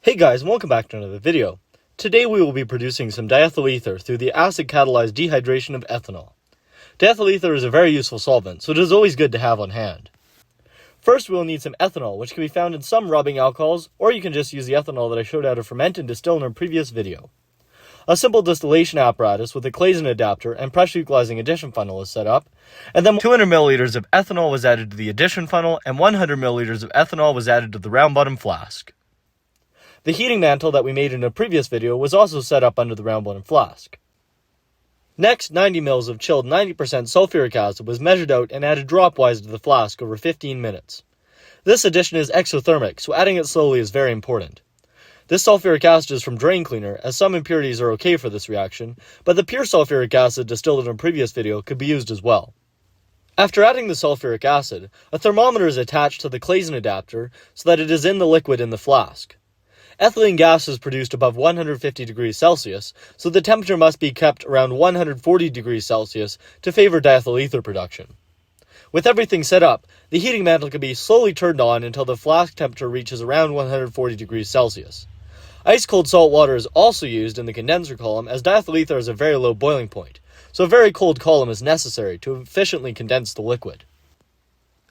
Hey guys, and welcome back to another video. Today we will be producing some diethyl ether through the acid-catalyzed dehydration of ethanol. Diethyl ether is a very useful solvent, so it is always good to have on hand. First we will need some ethanol, which can be found in some rubbing alcohols, or you can just use the ethanol that I showed how to ferment and distill in our previous video. A simple distillation apparatus with a Claisen adapter and pressure equalizing addition funnel is set up, and then 200 milliliters of ethanol was added to the addition funnel, and 100 milliliters of ethanol was added to the round bottom flask. The heating mantle that we made in a previous video was also set up under the round bottom flask. Next, 90 ml of chilled 90% sulfuric acid was measured out and added dropwise to the flask over 15 minutes. This addition is exothermic, so adding it slowly is very important. This sulfuric acid is from drain cleaner, as some impurities are okay for this reaction, but the pure sulfuric acid distilled in a previous video could be used as well. After adding the sulfuric acid, a thermometer is attached to the Claisen adapter so that it is in the liquid in the flask. Ethylene gas is produced above 150 degrees Celsius, so the temperature must be kept around 140 degrees Celsius to favor diethyl ether production. With everything set up, the heating mantle can be slowly turned on until the flask temperature reaches around 140 degrees Celsius. Ice-cold salt water is also used in the condenser column, as diethyl ether has a very low boiling point, so a very cold column is necessary to efficiently condense the liquid.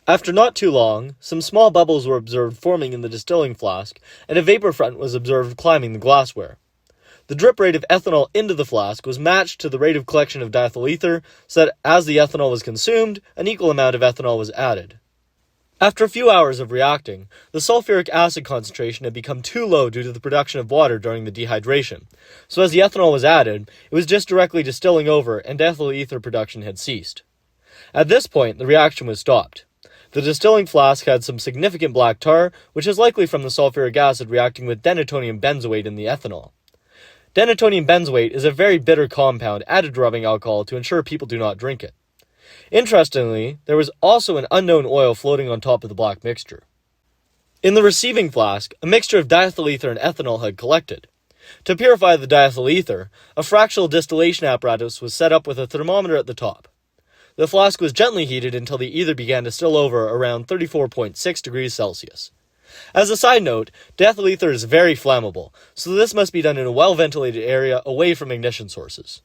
After not too long, some small bubbles were observed forming in the distilling flask, and a vapor front was observed climbing the glassware. The drip rate of ethanol into the flask was matched to the rate of collection of diethyl ether, so that as the ethanol was consumed, an equal amount of ethanol was added. After a few hours of reacting, the sulfuric acid concentration had become too low due to the production of water during the dehydration, so as the ethanol was added, it was just directly distilling over and diethyl ether production had ceased. At this point, the reaction was stopped. The distilling flask had some significant black tar, which is likely from the sulfuric acid reacting with denatonium benzoate in the ethanol. Denatonium benzoate is a very bitter compound added to rubbing alcohol to ensure people do not drink it. Interestingly, there was also an unknown oil floating on top of the black mixture. In the receiving flask, a mixture of diethyl ether and ethanol had collected. To purify the diethyl ether, a fractional distillation apparatus was set up with a thermometer at the top. The flask was gently heated until the ether began to still over around 34.6 degrees Celsius. As a side note, diethyl ether is very flammable, so this must be done in a well-ventilated area away from ignition sources.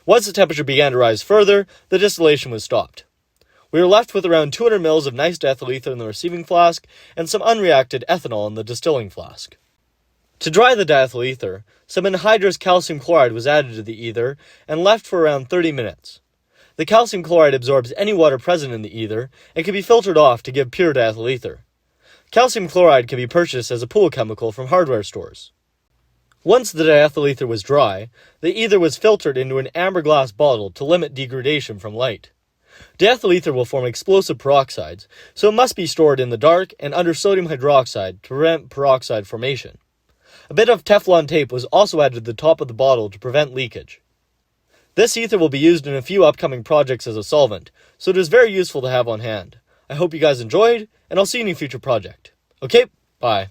Once the temperature began to rise further, the distillation was stopped. We were left with around 200 ml of nice diethyl ether in the receiving flask and some unreacted ethanol in the distilling flask. To dry the diethyl ether, some anhydrous calcium chloride was added to the ether and left for around 30 minutes. The calcium chloride absorbs any water present in the ether and can be filtered off to give pure diethyl ether. Calcium chloride can be purchased as a pool chemical from hardware stores. Once the diethyl ether was dry, the ether was filtered into an amber glass bottle to limit degradation from light. Diethyl ether will form explosive peroxides, so it must be stored in the dark and under sodium hydroxide to prevent peroxide formation. A bit of Teflon tape was also added to the top of the bottle to prevent leakage. This ether will be used in a few upcoming projects as a solvent, so it is very useful to have on hand. I hope you guys enjoyed, and I'll see you in a future project. Okay, bye.